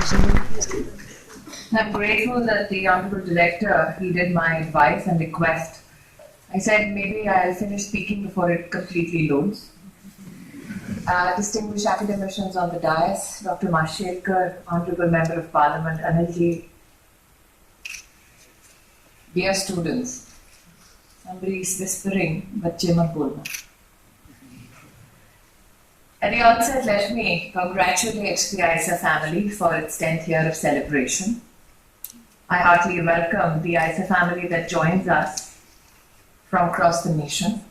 I'm grateful that the Honorable Director heeded my advice and request. I said maybe I'll finish speaking before it completely loads. Distinguished academicians on the dais, Dr. Mashelkar, Honorable Member of Parliament, Anilji, dear students, somebody is whispering, "Bacche mat bolna." At the outset, let me congratulate the Iiser family for its 10th year of celebration. I heartily welcome the Iiser family that joins us from across the nation.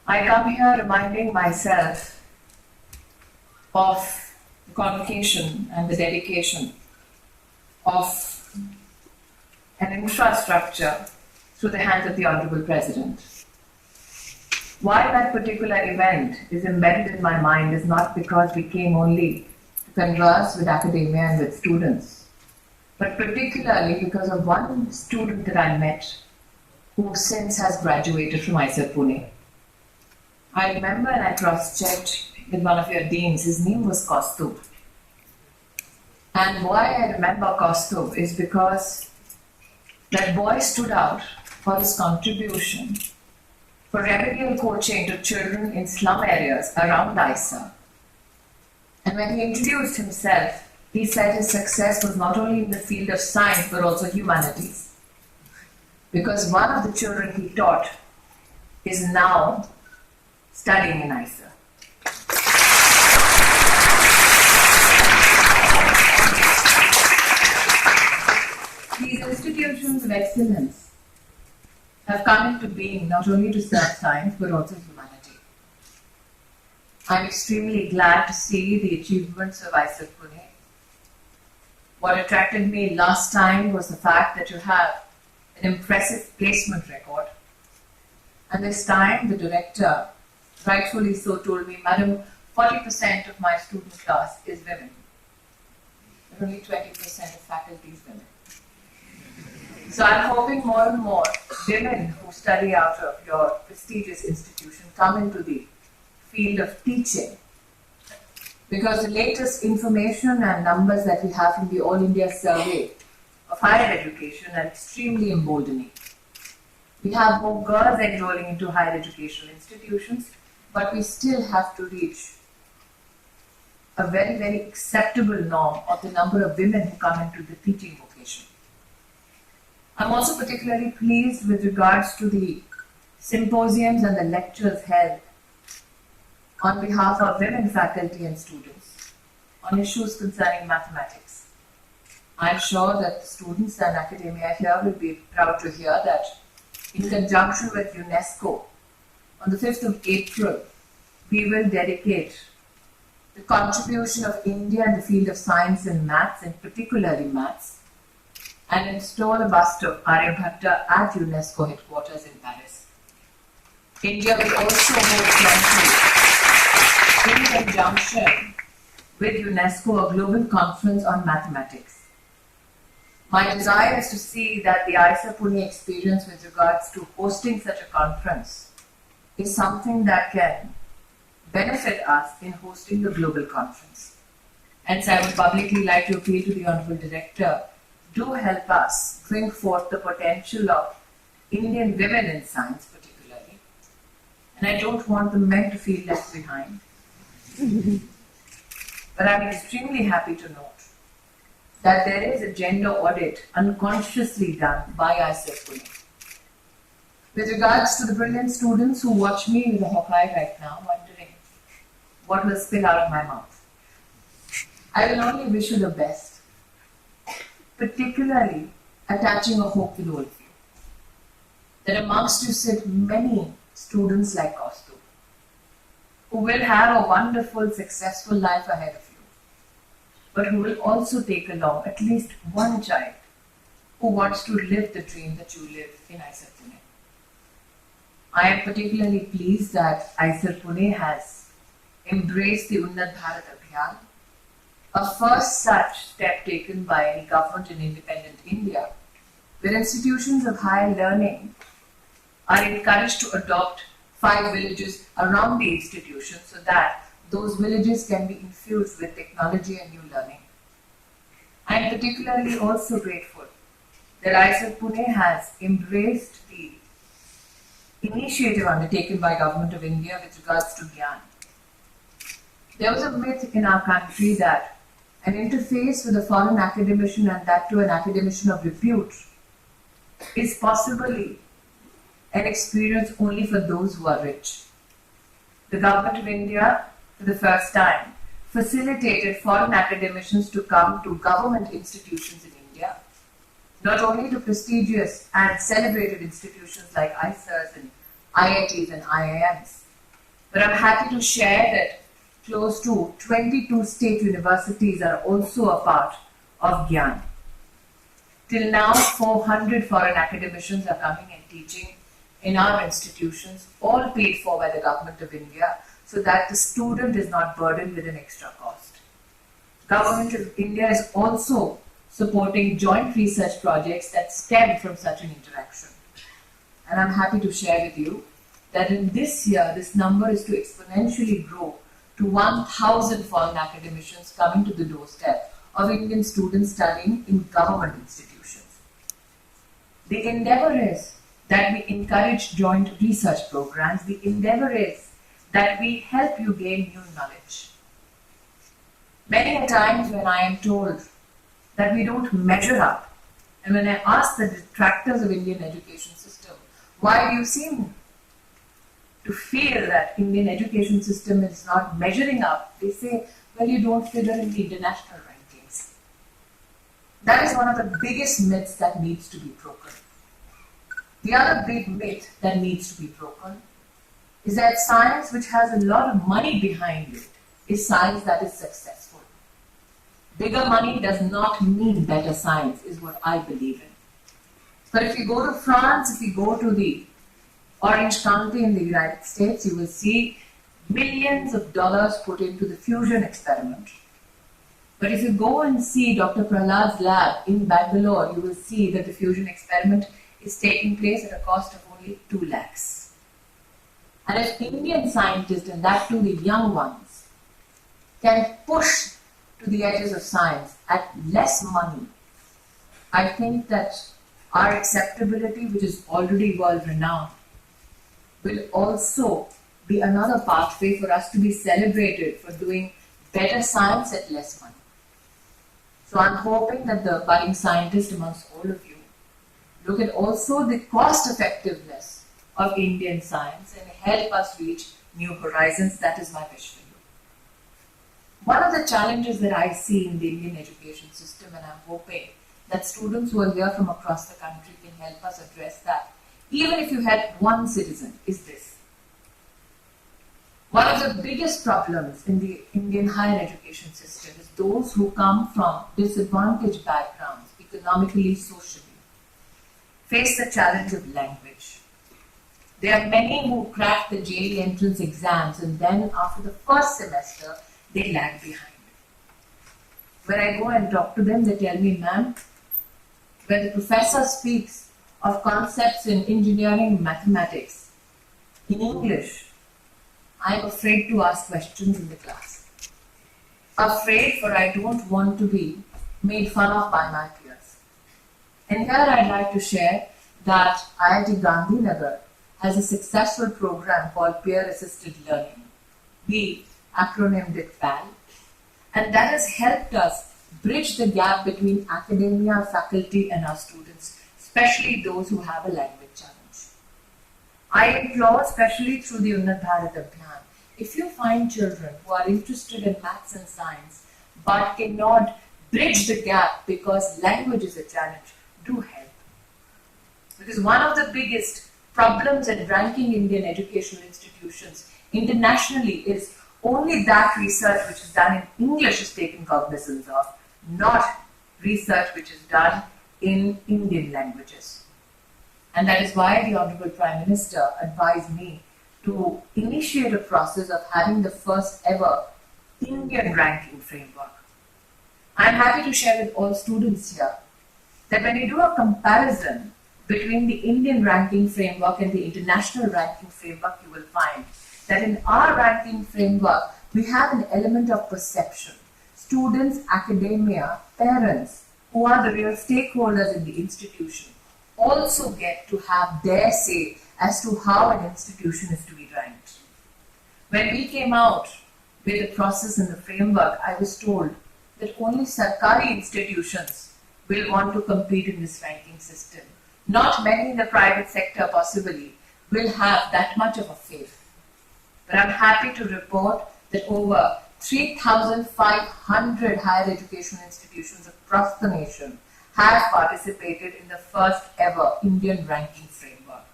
I come here reminding myself of the convocation and the dedication of an infrastructure through the hands of the Honorable President. Why that particular event is embedded in my mind is not because we came only to converse with academia and with students, but particularly because of one student that I met who since has graduated from Iiser Pune. I remember, and I cross-checked with one of your deans, his name was Kaustubh. And why I remember Kaustubh is because that boy stood out for his contribution for remedial coaching to children in slum areas around Iiser. And when he introduced himself, he said his success was not only in the field of science but also humanities. Because one of the children he taught is now studying in Iiser. These institutions of excellence have come into being not only to serve science but also humanity. I'm extremely glad to see the achievements of Iiser Pune. What attracted me last time was the fact that you have an impressive placement record. And this time the director rightfully so told me, "Madam, 40% of my student class is women. But only 20% of faculty is women." So I'm hoping more and more women who study out of your prestigious institution come into the field of teaching. Because the latest information and numbers that we have from the All India Survey of Higher Education are extremely emboldening. We have more girls enrolling into higher educational institutions, but we still have to reach a very, very acceptable norm of the number of women who come into the teaching vocation. I'm also particularly pleased with regards to the symposiums and the lectures held on behalf of women faculty and students on issues concerning mathematics. I'm sure that the students and academia here will be proud to hear that in conjunction with UNESCO, on the 5th of April, we will dedicate the contribution of India in the field of science and maths, and particularly maths, and install a bust of Mhrd at UNESCO headquarters in Paris. India will also host jointly, in conjunction with UNESCO, a global conference on mathematics. My desire is to see that the Iiser Pune experience with regards to hosting such a conference is something that can benefit us in hosting the global conference. Hence, I would publicly like to appeal to the Honorable Director, do help us bring forth the potential of Indian women in science particularly. And I don't want the men to feel left behind. But I'm extremely happy to note that there is a gender audit unconsciously done by Iiser Pune. With regards to the brilliant students who watch me with a hawk-eye right now, wondering what will spill out of my mouth, I will only wish you the best. Particularly attaching a hope with all of you, that amongst you sit many students like Kaustubh, who will have a wonderful, successful life ahead of you, but who will also take along at least one child who wants to live the dream that you live in Iiser Pune. I am particularly pleased that Iiser Pune has embraced the Mhrd Abhiyan, a first such step taken by any government in independent India, where institutions of higher learning are encouraged to adopt 5 villages around the institution so that those villages can be infused with technology and new learning. I'm particularly also grateful that Iiser Pune has embraced the initiative undertaken by Government of India with regards to Gyan. There was a myth in our country that an interface with a foreign academician, and that to an academician of repute, is possibly an experience only for those who are rich. The Government of India, for the first time, facilitated foreign academicians to come to government institutions in India, not only to prestigious and celebrated institutions like IISERs and IITs and IIMs, but I'm happy to share that close to 22 state universities are also a part of Gyan. Till now, 400 foreign academicians are coming and teaching in our institutions, all paid for by the Government of India, so that the student is not burdened with an extra cost. Government of India is also supporting joint research projects that stem from such an interaction. And I'm happy to share with you that in this year, this number is to exponentially grow to 1,000 foreign academicians coming to the doorstep of Indian students studying in government institutions. The endeavor is that we encourage joint research programs. The endeavor is that we help you gain new knowledge. Many a times when I am told that we don't measure up, and when I ask the detractors of Indian education system, why do you seem to feel that Indian education system is not measuring up, they say, well, you don't figure in the international rankings. That is one of the biggest myths that needs to be broken. The other big myth that needs to be broken is that science which has a lot of money behind it is science that is successful. Bigger money does not mean better science, is what I believe in. But if you go to France, if you go to the Orange County in the United States, you will see millions of dollars put into the fusion experiment. But if you go and see Dr. Prahlad's lab in Bangalore, you will see that the fusion experiment is taking place at a cost of only 2 lakhs. And if Indian scientists, and that too the young ones, can push to the edges of science at less money, I think that our acceptability, which is already world renowned, will also be another pathway for us to be celebrated for doing better science at less money. So I'm hoping that the budding scientists amongst all of you look at also the cost effectiveness of Indian science and help us reach new horizons. That is my wish for you. One of the challenges that I see in the Indian education system, and I'm hoping that students who are here from across the country can help us address that, even if you help one citizen, is this. One of the biggest problems in the Indian higher education system is those who come from disadvantaged backgrounds, economically, socially, face the challenge of language. There are many who crack the JEE entrance exams, and then after the first semester, they lag behind. When I go and talk to them, they tell me, ma'am, when the professor speaks of concepts in engineering and mathematics in English, I am afraid to ask questions in the class. Afraid, for I don't want to be made fun of by my peers. And here I'd like to share that IIT Gandhinagar has a successful program called Peer Assisted Learning. We acronymed it PAL, and that has helped us bridge the gap between academia, faculty and our students, especially those who have a language challenge. I implore, especially through the Mhrd Abhiyan, if you find children who are interested in maths and science but cannot bridge the gap because language is a challenge, do help. Because one of the biggest problems in ranking Indian educational institutions internationally is only that research which is done in English is taken cognizance of, not research which is done in Indian languages. And that is why the Honorable Prime Minister advised me to initiate a process of having the first ever Indian ranking framework. I am happy to share with all students here that when you do a comparison between the Indian ranking framework and the international ranking framework, you will find that in our ranking framework, we have an element of perception. Students, academia, parents who are the real stakeholders in the institution, also get to have their say as to how an institution is to be ranked. When we came out with the process and the framework, I was told that only Sarkari institutions will want to compete in this ranking system. Not many in the private sector possibly will have that much of a faith. But I'm happy to report that over 3,500 higher education institutions across the nation have participated in the first ever Indian ranking framework,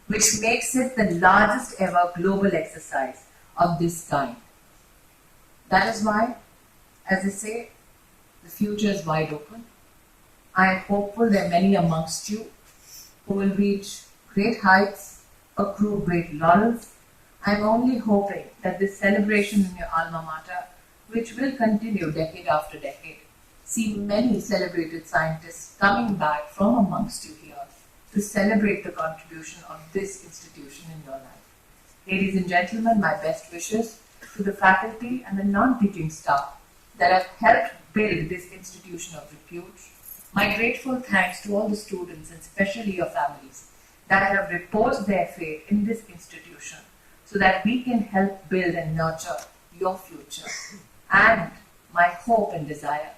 which makes it the largest ever global exercise of this kind. That is why, as I say, the future is wide open. I am hopeful there are many amongst you who will reach great heights, accrue great laurels. I am only hoping that this celebration in your alma mater, which will continue decade after decade, see many celebrated scientists coming back from amongst you here to celebrate the contribution of this institution in your life. Ladies and gentlemen, my best wishes to the faculty and the non-teaching staff that have helped build this institution of repute. My grateful thanks to all the students and especially your families that have reposed their faith in this institution so that we can help build and nurture your future. And my hope and desire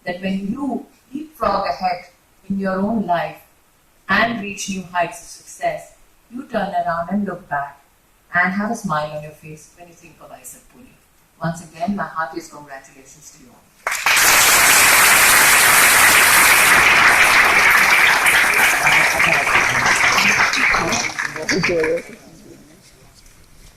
that when you leapfrog ahead in your own life and reach new heights of success, you turn around and look back and have a smile on your face when you think of Iiser Pune. Once again, my heartiest congratulations to you all. Thank you.